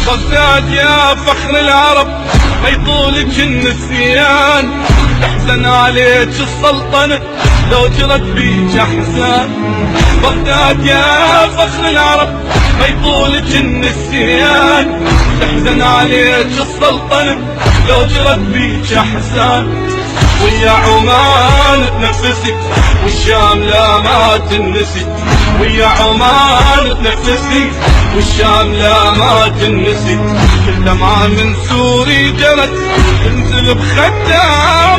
بغداد يا فخر العرب ما يطولك النسيان، تحزن عليك السلطنة لو جرت بيك احزان. بغداد يا فخر العرب ما يطولك النسيان، تحزن عليك السلطنة لو جرت بيك احزان. ويا عمان تنفسي والشام لا ما تنسي، ويا عمان تنفسي والشام لا ما تنسي. كل دمعة من سوري جرت تنزل بخدها